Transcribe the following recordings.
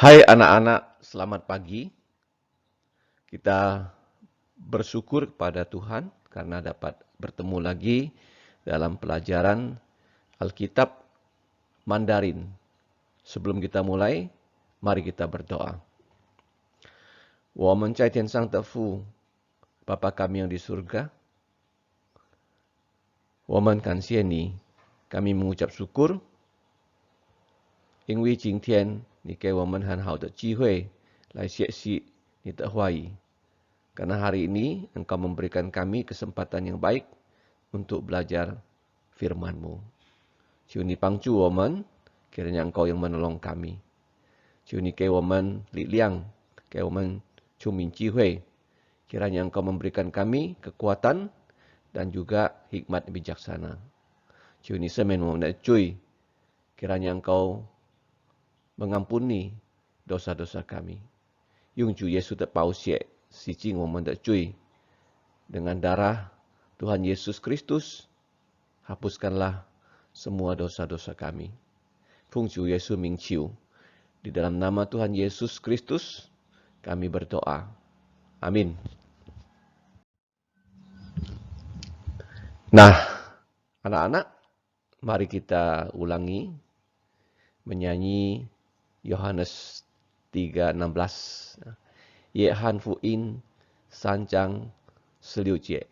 Hai anak-anak, selamat pagi. Kita bersyukur kepada Tuhan karena dapat bertemu lagi dalam pelajaran Alkitab Mandarin. Sebelum kita mulai, mari kita berdoa. 我们在天上的父, Bapa kami yang di surga, 我们感谢你, kami mengucap syukur, 因为今天你给我们很好的机会来学习你的话语。Karena hari ini Engkau memberikan kami kesempatan yang baik untuk belajar firman-Mu.求你帮助我们, kiranya Engkau yang menolong kami. 求你给我们力量, 给我们聪明智慧, kiranya Engkau memberikan kami kekuatan dan juga hikmat bijaksana. 求你赦免我们的罪, kiranya Engkau mengampuni dosa-dosa kami. 用主耶稣的宝血洗净我们的罪. Dengan darah Tuhan Yesus Kristus, hapuskanlah semua dosa-dosa kami. 奉主耶稣名求, di dalam nama Tuhan Yesus Kristus, kami berdoa. Amin. Nah, anak-anak, mari kita ulangi menyanyi Yohanes 3:16. Ye Han Fu In 3章16节.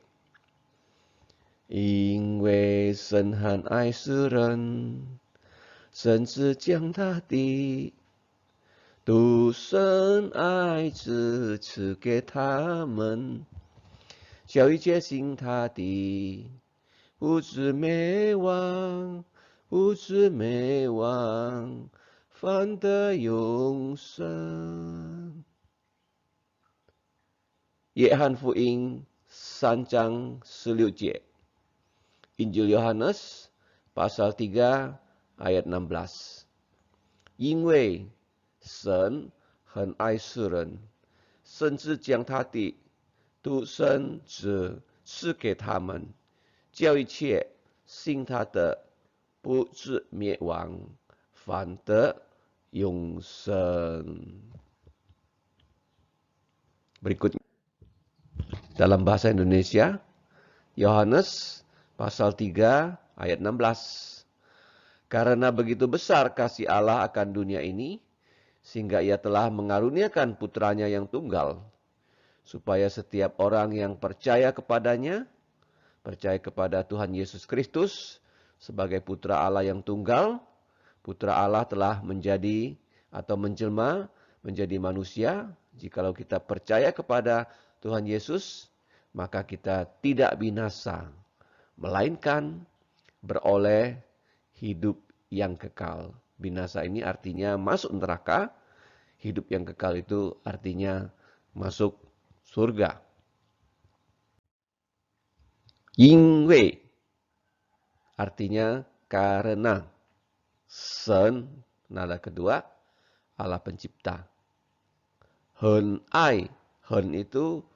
因为神很爱世人，甚至将他的独生爱子赐给他们，叫一切信他的不至灭亡，不至灭亡，反得永生。约翰福音3章16节. Injil Yohanes pasal 3 ayat 16. 因为神很爱世人，甚至将他的独生子赐给他们，叫一切信他的不至灭亡，反得永生。Berikutnya dalam bahasa Indonesia, Yohanes pasal 3 ayat 16. Karena begitu besar kasih Allah akan dunia ini, sehingga ia telah mengaruniakan putranya yang tunggal, supaya setiap orang yang percaya kepadanya, percaya kepada Tuhan Yesus Kristus sebagai putra Allah yang tunggal, putra Allah telah menjadi atau menjelma menjadi manusia. Jikalau kita percaya kepada Tuhan Yesus, maka kita tidak binasa, melainkan beroleh hidup yang kekal. Binasa ini artinya masuk neraka, hidup yang kekal itu artinya masuk surga. 因为 artinya karena. 神 nada kedua, Allah pencipta. 很爱, 很 itu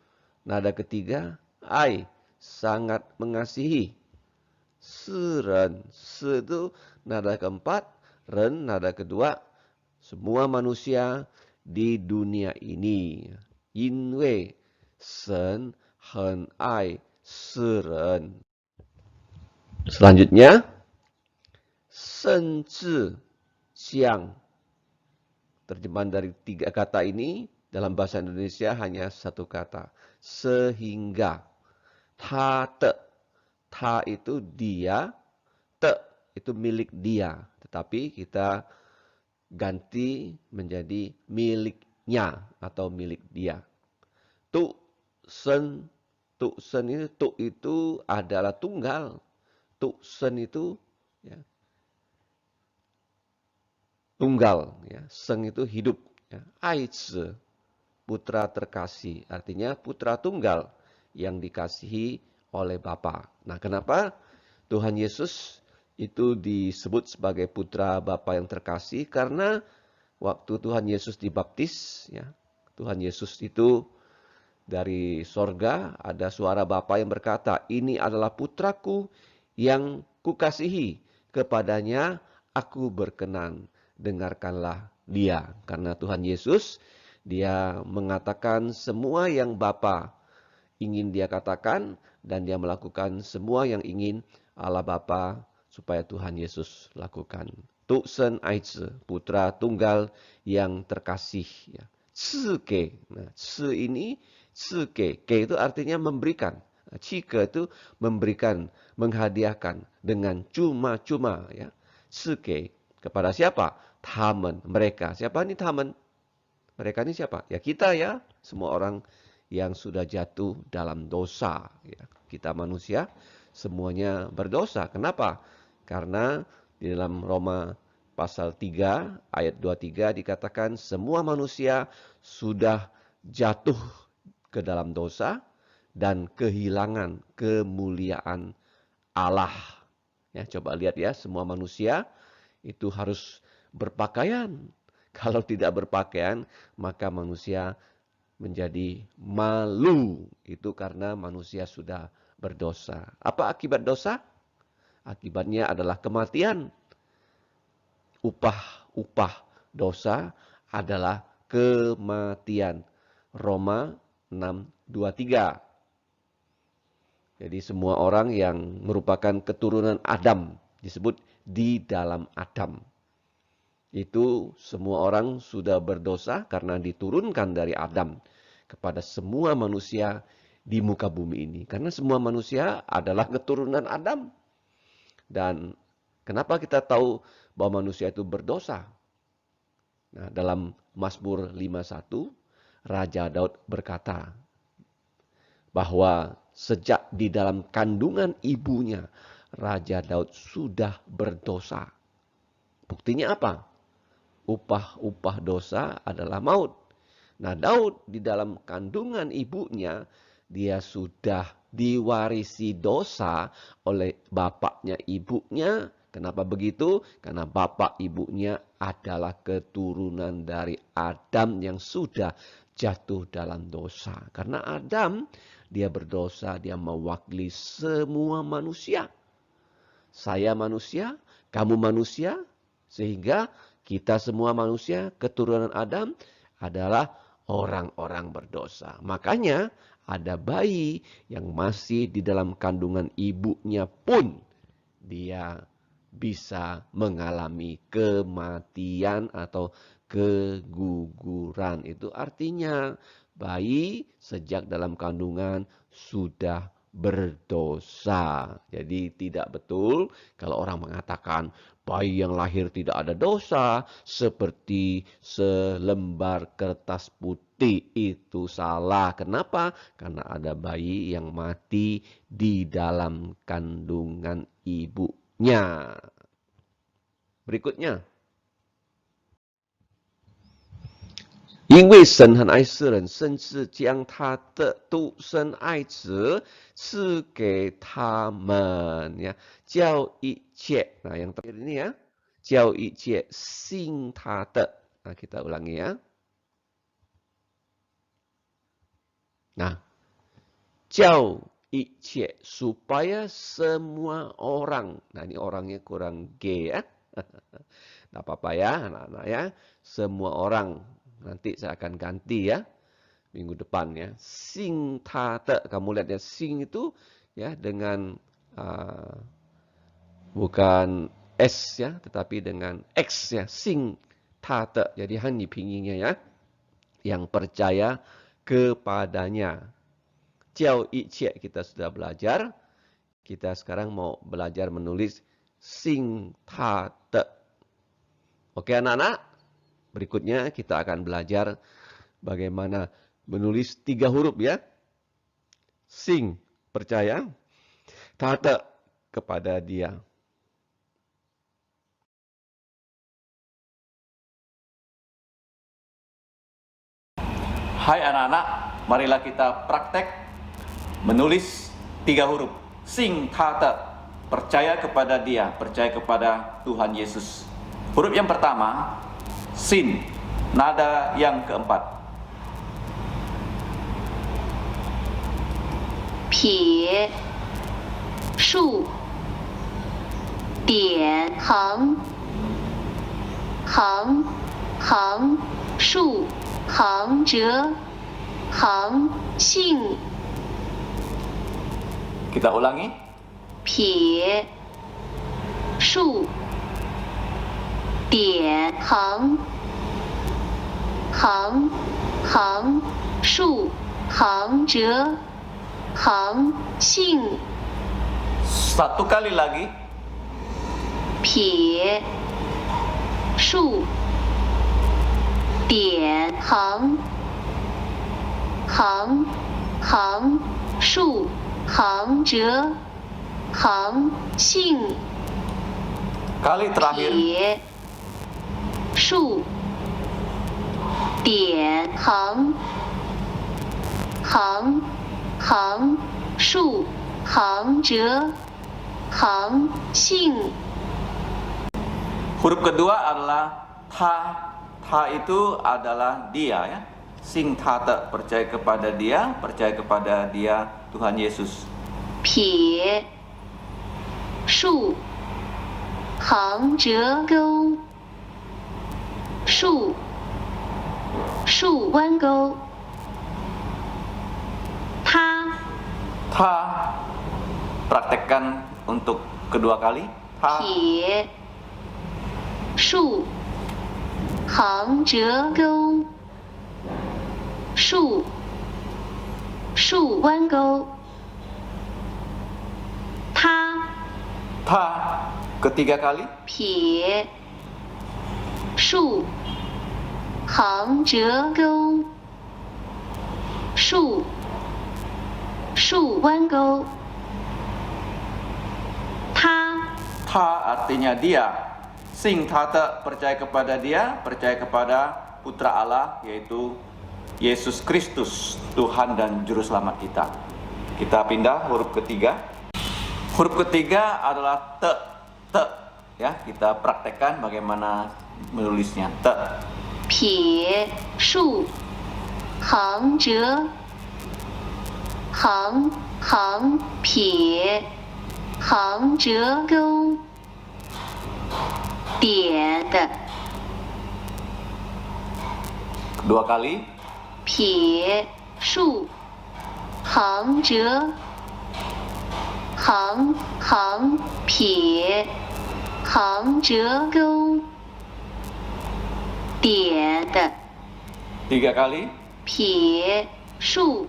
nada ketiga, 爱 sangat mengasihi. 世人, 世 itu nada keempat, 人 nada kedua, semua manusia di dunia ini. 因为神很爱世人. Selanjutnya, 甚至将. Terjemahan dari 3 kata ini dalam bahasa Indonesia hanya 1 kata. Sehingga. Ta te. Ta itu dia. Te itu milik dia. Tetapi kita ganti menjadi miliknya atau milik dia. Tu sen. Tu sen ini, tu itu adalah tunggal. Tu sen itu ya, tunggal. Ya. Seng itu hidup. Ya. Aizi, putra terkasih. Artinya putra tunggal yang dikasihi oleh Bapa. Nah, kenapa Tuhan Yesus itu disebut sebagai putra Bapa yang terkasih? Karena waktu Tuhan Yesus dibaptis, ya, Tuhan Yesus itu dari sorga ada suara Bapa yang berkata, ini adalah putraku yang kukasihi, kepadanya aku berkenan, dengarkanlah dia. Karena Tuhan Yesus, dia mengatakan semua yang Bapa ingin dia katakan, dan dia melakukan semua yang ingin Allah Bapa supaya Tuhan Yesus lakukan. Tu'sen Aizi, putra tunggal yang terkasih. Ya. Cike. Nah, ini, cike. Ke itu artinya memberikan. Cike itu memberikan, menghadiahkan dengan cuma-cuma. Ya. Cike. Kepada siapa? Tamen, mereka. Siapa ini tamen? Mereka ini siapa? Ya kita ya. Semua orang yang sudah jatuh dalam dosa. Ya. Kita manusia semuanya berdosa. Kenapa? Karena di dalam Roma pasal 3 ayat 23 dikatakan semua manusia sudah jatuh ke dalam dosa dan kehilangan kemuliaan Allah. Ya, coba lihat ya, semua manusia itu harus berpakaian. Kalau tidak berpakaian, maka manusia menjadi malu. Itu karena manusia sudah berdosa. Apa akibat dosa? Akibatnya adalah kematian. Upah dosa adalah kematian. Roma 6:23. Jadi semua orang yang merupakan keturunan Adam disebut di dalam Adam. Itu semua orang sudah berdosa karena diturunkan dari Adam kepada semua manusia di muka bumi ini. Karena semua manusia adalah keturunan Adam. Dan kenapa kita tahu bahwa manusia itu berdosa? Nah, dalam Mazmur 51, Raja Daud berkata bahwa sejak di dalam kandungan ibunya, Raja Daud sudah berdosa. Buktinya apa? Upah dosa adalah maut. Nah, Daud di dalam kandungan ibunya, dia sudah diwarisi dosa oleh bapaknya ibunya. Kenapa begitu? Karena bapak ibunya adalah keturunan dari Adam yang sudah jatuh dalam dosa. Karena Adam, dia berdosa, dia mewakili semua manusia. Saya manusia, kamu manusia, sehingga kita semua manusia, keturunan Adam adalah orang-orang berdosa. Makanya ada bayi yang masih di dalam kandungan ibunya pun dia bisa mengalami kematian atau keguguran. Itu artinya bayi sejak dalam kandungan sudah berdosa. Jadi tidak betul kalau orang mengatakan bayi yang lahir tidak ada dosa seperti selembar kertas putih. Itu salah. Kenapa? Karena ada bayi yang mati di dalam kandungan ibunya. Berikutnya. 因为神很爱世人，甚至将他的独生爱子赐给他们呀，叫一切 nah yang terakhir ini ya, 叫一切信他的 nah kita ulangi ya. Nah, 叫一切 supaya semua orang. Nah, ini orangnya kurang G ya. Tidak apa-apa ya, anak-anak ya. Semua orang. Nanti saya akan ganti ya. Minggu depan ya. Sing tate. Kamu lihat ya, sing itu ya dengan bukan S ya, tetapi dengan X ya. Sing tate. Jadi hani pinginnya ya. Yang percaya kepadanya. Jiao icie kita sudah belajar. Kita sekarang mau belajar menulis sing tate. Oke anak-anak? Berikutnya kita akan belajar bagaimana menulis 3 huruf ya. Sing, percaya. Tate, kepada dia. Hai anak-anak, marilah kita praktek menulis 3 huruf. Sing tate, percaya kepada dia, percaya kepada Tuhan Yesus. Huruf yang pertama, sin, nada yang keempat. Pie, shu, dian, heng, heng, 行数行折行性 Kita ulangi. 撇竖点行行行数行折行性 Satu kali lagi. 撇竖点行行行数行折行性 Kali terakhir. 撇竖点行行行数行折行性 Huruf kedua adalah tha. Tha itu adalah dia ya. Sing thata, percaya kepada dia, percaya kepada dia Tuhan Yesus. 撇竖行折钩竖竖弯钩他 Tha. Praktekkan untuk kedua kali. Tha. 撇竖行折钩竖竖弯钩他 Tha. Ketiga kali. 撇竖行折钩竖竖弯钩他 Tha artinya dia. Sing thata, percaya kepada dia, percaya kepada Putra Allah, yaitu Yesus Kristus, Tuhan dan Juru Selamat kita. Kita pindah huruf ketiga. Huruf ketiga adalah te. Te. Ya, kita praktekkan bagaimana menulisnya. Te. 撇竖行折行行撇行折钩点的 Dua kali. 撇竖行折行行撇行折钩点的 Tiga kali. 撇竖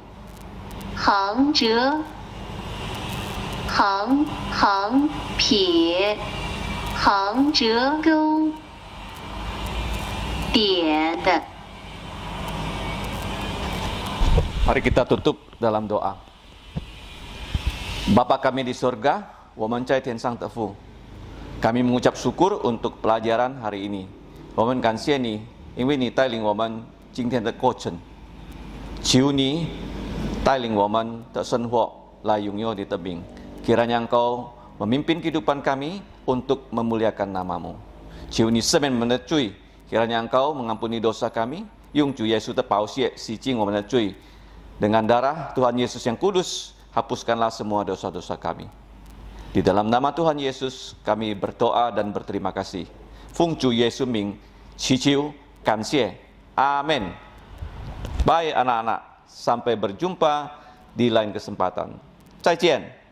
行折行行撇行折钩点的 Mari kita tutup dalam doa. Bapa kami di surga, 我们在天上的父, kami mengucap syukur untuk pelajaran hari ini. 我们感谢你，因为你带领我们今天的过程。求你带领我们的生活来拥有你的名。Kiranya Engkau memimpin kehidupan kami untuk memuliakan namamu. 求你赦免我们的罪, kiranya Engkau mengampuni dosa kami, 用主耶稣的宝血洗净我们的罪。Dengan darah Tuhan Yesus yang kudus, hapuskanlah semua dosa-dosa kami. Di dalam nama Tuhan Yesus, kami berdoa dan berterima kasih. Fung Ju Yesus Ming, Ciciu, Kansie, Amin. Baik anak-anak, sampai berjumpa di lain kesempatan. 再见。